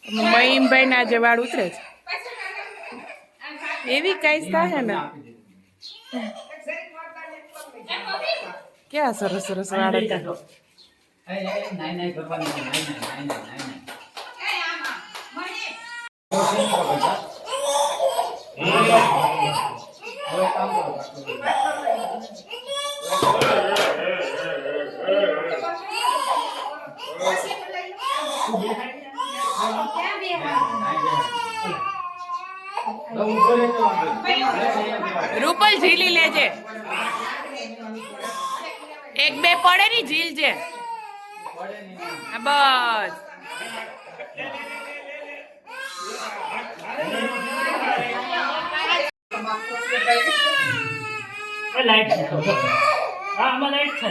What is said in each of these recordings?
મહીમભાઈ ના જે વાળ ઉતરે છે એવી કઈ થાય ને ક્યાં સરસ સરસ વાળ હતા. રૂપલ ઝીલી લેજે એક બે પડે ની ઝીલ છે બસ. લાઈટ છે હા આમાં લાઈટ છે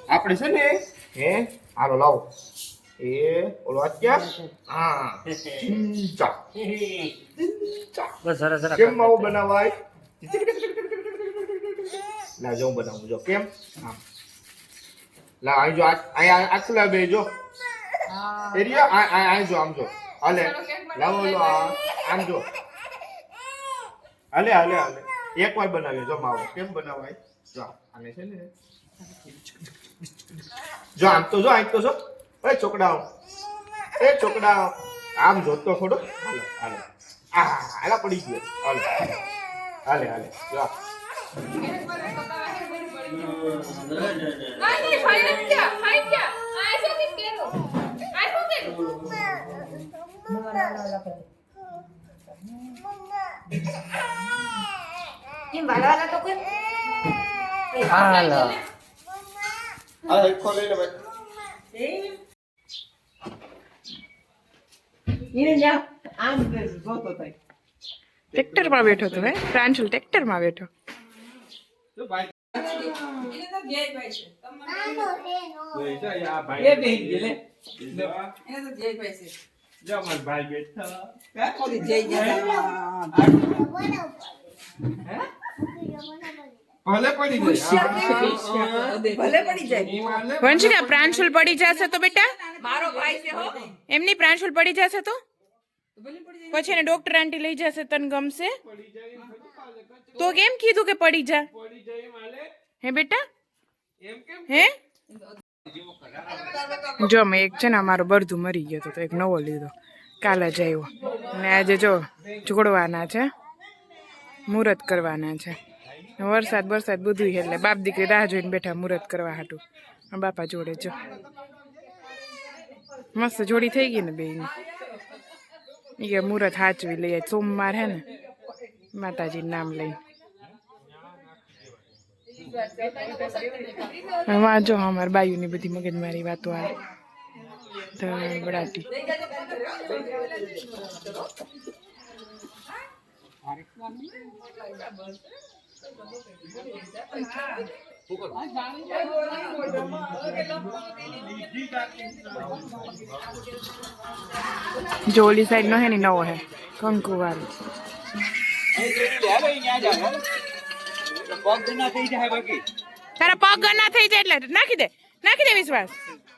આપણે છે ને હે હાલો લાવો એ ઓલો અત્યારે હા ચા બસ સરસ સરસ કેમ માવો બનાવાય લા જો બનાવું જો કેમ હા લા આ જો આ આખલા બે જો એરિયા આ જો આમ જો હાલે લાવો લો આમ જો હાલે હાલે હાલે એકવાર બનાવ્યો જો માવો કેમ બનાવાય જો આને છે ને જો આમ તો જો એ છોકડાઓ આમ જોતો થોડો હાલો હાલો હાલા પડી ગયો હાલો હાલે હાલે જો ટ્રેક્ટર માં બેઠો તો હે પ્રાંશુલ ટ્રેક્ટર માં બેઠો. વંશિકા પ્રાંશુલ પડી જશે તો બેટા મારો ભાઈ છે હો એમની પ્રાંશુલ પડી જશે તો પછી એને ડોક્ટર આંટી લઈ જશે તને ગમશે તો કેમ કીધું કે પડી જા હે બેટા હે જો મેં એક છે ને અમારો બરધું મરી ગયો તો એક નવો લીધો કાલે જ આવ્યો અને આજે જો જોડવાના છે મુહૂર્ત કરવાના છે વરસાદ બધું એટલે બાપ દીકરી રાહ જોઈને બેઠા મુહૂર્ત કરવા હાટું બાપા જોડે જો મસ્ત જોડી થઈ ગઈ ને બેની એ મુહૂર્ત હાચવી લઈએ સોમવાર હે ને માતાજી નામ લઈ વાંચો અમારા બાયુની બધી મગજમારી વાતો આવે તો બડાટી जो ओली साइड नो है नी नवो है कंकु वाली तारा पग ना થઈ જાય એટલે નાખી દે વિશ્વાસ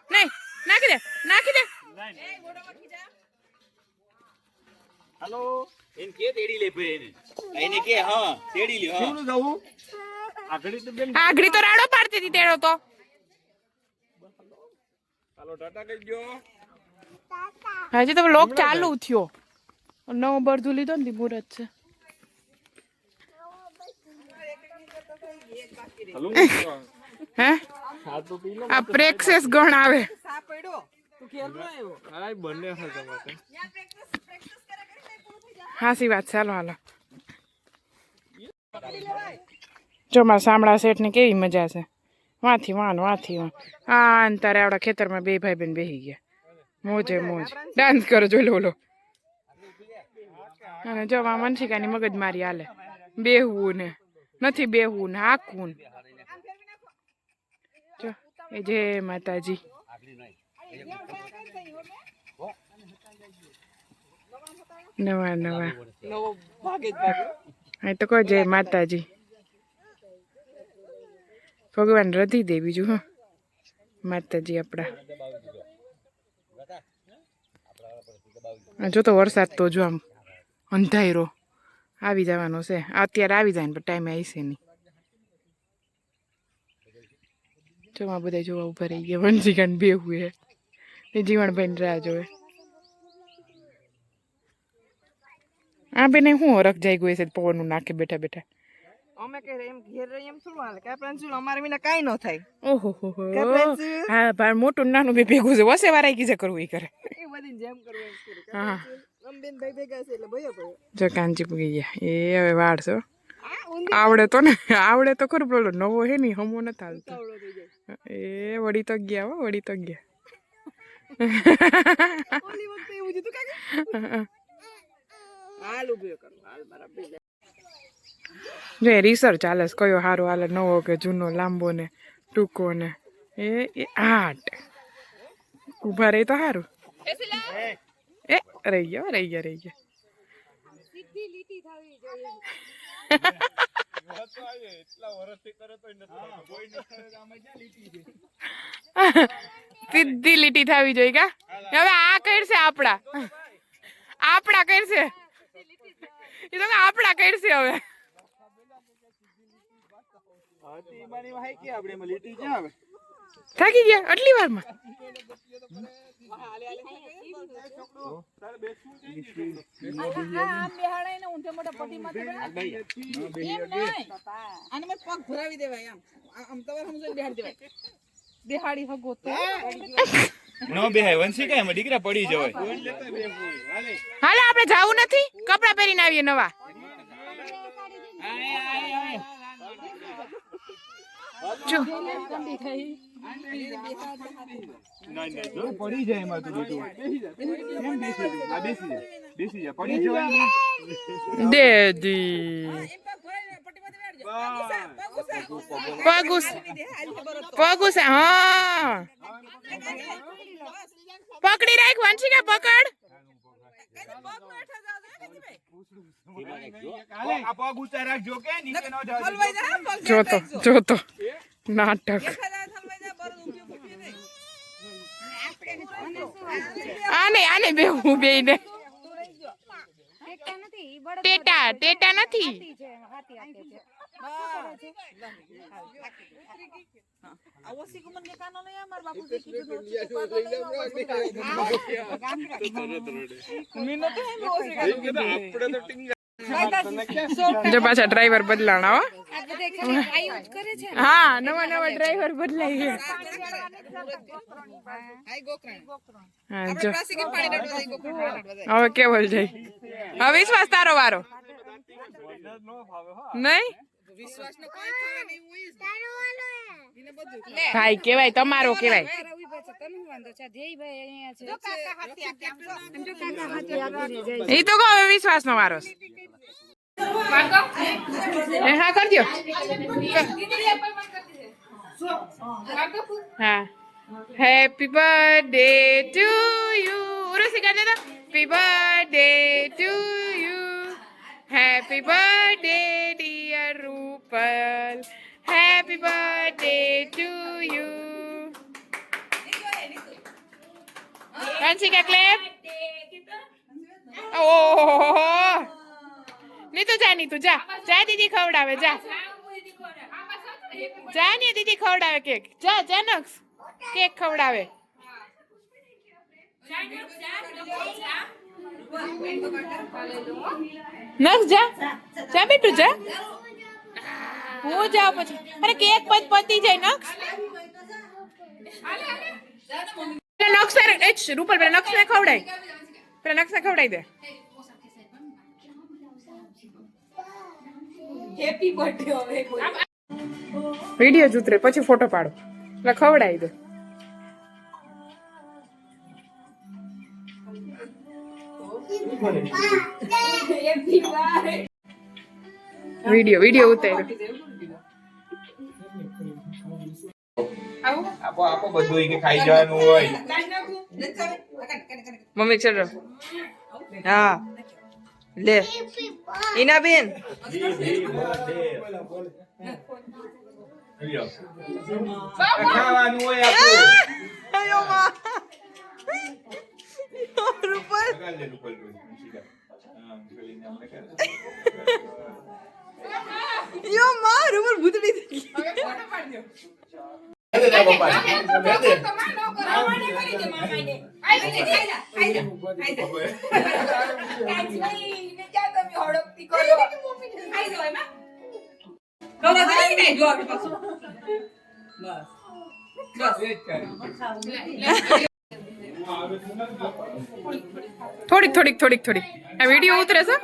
નહીં નાખી દે हेलो इन के तेड़ी ले पे એને કે હા તેડી લ્યો શું જાવું આગળી તો રાડો પાડતી હતી તેડો તો હજી તો લોક ચાલુ થયો નવો બરધું લીધો ને મુહૂર્ત છે હે આ પ્રેક્સેસ ગણ આવે હાસી વાત ચાલો હાલો જો મારા સાંભળા શેઠ ની કેવી મજા છે વાથી વાન આ અંતરે આવડા ખેતરમાં બે ભાઈ બેન બેસી ગયા મોજે મોજ ડાન્સ કરો જો લો અને જો આ મનશિકાની મગજ મારી હાલે બેહવું ને નથી બેહવું ને હાકવું ને જો એ જય માતાજી નવા નવા અહીં તો કહો જય માતાજી ભગવાન રધી દે બીજું હા માતાજી આપણા જો તો વરસાદ તો જો આમ અંધારો આવી જવાનો છે અત્યારે આવી જાય ને પણ ટાઈમે આવશે નહીં જોવા બધા જોવા ઉભા રહી ગયા વંશિકાને બેહું હે એ જીવણભાઈ રાહ જોવે આ બેને શું હરખ જાય ગયું છે પવનનું નાખે બેઠા બેઠા અમે કે એમ ઘેર રહી એમ થોડું હાલે કે પ્રાંશુલ અમારે વિના કાઈ ન થાય ઓહો હા ભાઈ મોટું નાનું બે ભેગું છે વસે વારાઈ કીધે કરવું એ કરે એ બધી જેમ કરવું એમ કરે હા અંબેન ભાઈ ભેગા છે એટલે ભયો જો કાંચી પૂગી ગયા એ હવે વાળ છો આવડે તો ને આવડે તો ખરું પેલો નવો હે ને હમો નથી હાલતો એ વળી તો ગયા હો વળી તો ગયા ઓલી વખતે એવું જ હતું કાકા હાલ ઉભો કર હાલ મારા બે જો રિસર્ચ ચાલે છે કયો સારો હાલે નવો કે જૂનો લાંબો ને ટૂંકો ને એ આટ ઉભા રહી તો સારું એ રહી ગયા સીધી લીટી થવી જોઈએ કા હવે આ કરશે આપડા કરશે એ તો આપડા કરશે હવે થાકી ગયા આટલી વારમાં બેહાડી હગો તો નો બેહાય વંશી કાય એમાં દીકરા પડી જવાય હાલે આપણે જાવું નથી કપડા પહેરીને આવીએ નવા જો પડી જાય એમાં તું દીધું કેમ બેસી જા પડી જવાય દેદી પગુસ હા પકડી રાખ વંશિકા પકડ જોતો નાટક આને બેહું બેને ટેટા નથી જો પાછા ડ્રાઈવર બદલાણા હો હા નવા ડ્રાઈવર બદલાઈ ગયા હા જો હવે કેવલ જાય હવે વિશ્વાસ તારો વારો નહીં ભાઈ કેવાય તમારો કેવાય એ તો કહો હવે વિશ્વાસ નો વારો હા કરજો હા happy birthday to you Urvashi કહે તો happy birthday to you happy birthday dear Rupal happy birthday to you Vanshika clap ઓહો નીતુ જા દીદી ખવડાવે જા ને દીદી ખવડાવે કેક જા નક્ષ કેક ખવડાવે નખ જા જા બેટું જા હું જાઉં પછી અરે કેક પતી જાય નખ નક્ષ રૂપલ પેલા નક્ષ ને ખવડાય પેલા નક્ષ ને ખવડાવી દે વિડીયો જ ઉતરે પછી ફોટો પાડો એટલે ખવડાવી દે વિડીયો ઉતાર્યો આપો બધું કે ખાઈ જવાનું હોય મમ્મી ચલો હા લે ઈના બેન ખાવાનું હોય આપો આયો માં રૂપલ યો માં રૂપલ ભૂતડી થઈ થોડીક આ વિડીયો ઉતરે છે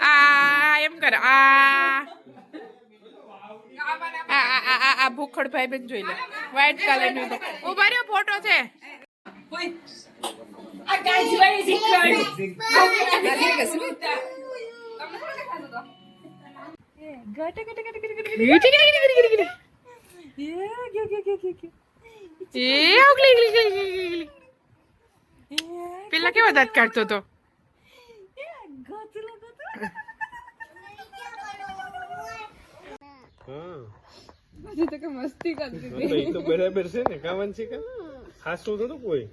આ એમ કર આ ભૂખડ ભાઈ બેન જોઈ લે વ્હાઈટ કલર નું ઉભા રહ્યો ફોટો છે પેલા કેવા દાંત કાઢતો હતો મસ્તી કરતી તો બરાબર છે ને કાવન છે કે હાસું થોડું કોઈ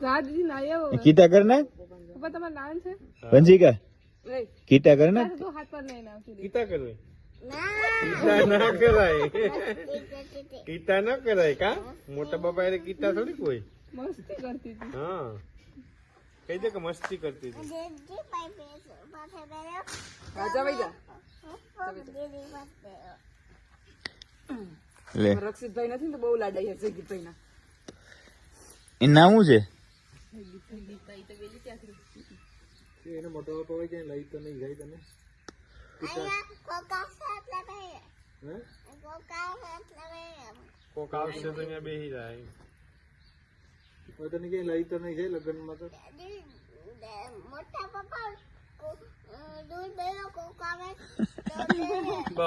દાદી ના આવ્યો કીટા કરના પપ્પા તમારું નામ છે વંશિકા કીટા કરના તો હાથ પર નહીં નામ કીતા કરવી કીતા ના કરાય કીતા ના કરાય કા મોટા બાપા એ કીતા થોડી કોઈ મસ્તી કરતી હતી હા કહી દે કે મસ્તી કરતી હતી રાજા ભાઈ જા લે રક્ષિતભાઈ નથી ને તો બહુ લાડાઈ હશે ગીતભાઈ ના એ નામ શું છે એને મોટો બાપા હોય ક્યાંય લઈ તો નહીં જાય તને કોક આવશે તો અહીંયા બેસી જાય તને ક્યાંય લઈ તો નહીં જાય લગ્નમાં તો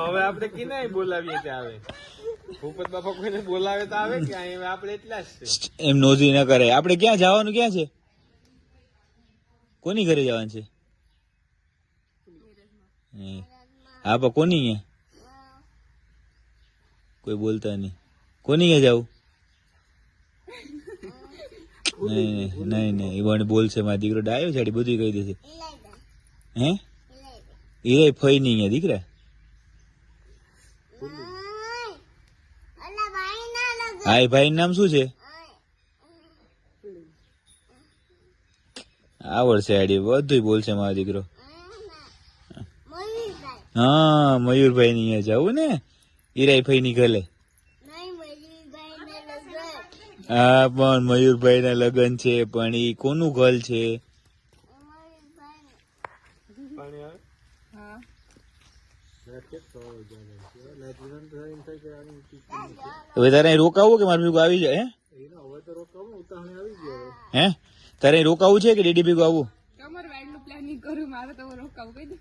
હવે આપણે કિનાય બોલાવીએ ત્યાં આવે ભૂપત બાપા કોઈને બોલાવે તો આવે કે અહીંયા આપણે એટલા જ છે એમ નોંધી ન કરે આપણે ક્યાં જવાનું ક્યાં છે કોની ઘરે જવાનું છે હા પણ કોની અહીંયા કોઈ બોલતા નહીં કોની અહીંયા જવું નહીં એ મને બોલશે મારો દીકરો ડાયો છે બધું કહી દેશે હે એ ફઈ નહીં અહીંયા દીકરા હા એ ભાઈ નામ શું છે આવડશે આડી બધું બોલશે મારો દીકરો હા મયુરભાઈ ની અહીંયા જવું ને ઈરાઈ ભાઈ ની ઘરે હા પણ મયુરભાઈ ના લગ્ન છે પણ ઈ કોનું ઘર છે હવે તારે રોકાવું કે મારું ભેગું આવી જાય હે તારે રોકાવું છે કે ડેડી ભેગું આવું તમારે વાઇડ નું પ્લાનિંગ કરું મારે તો રોકાવું કઈ દે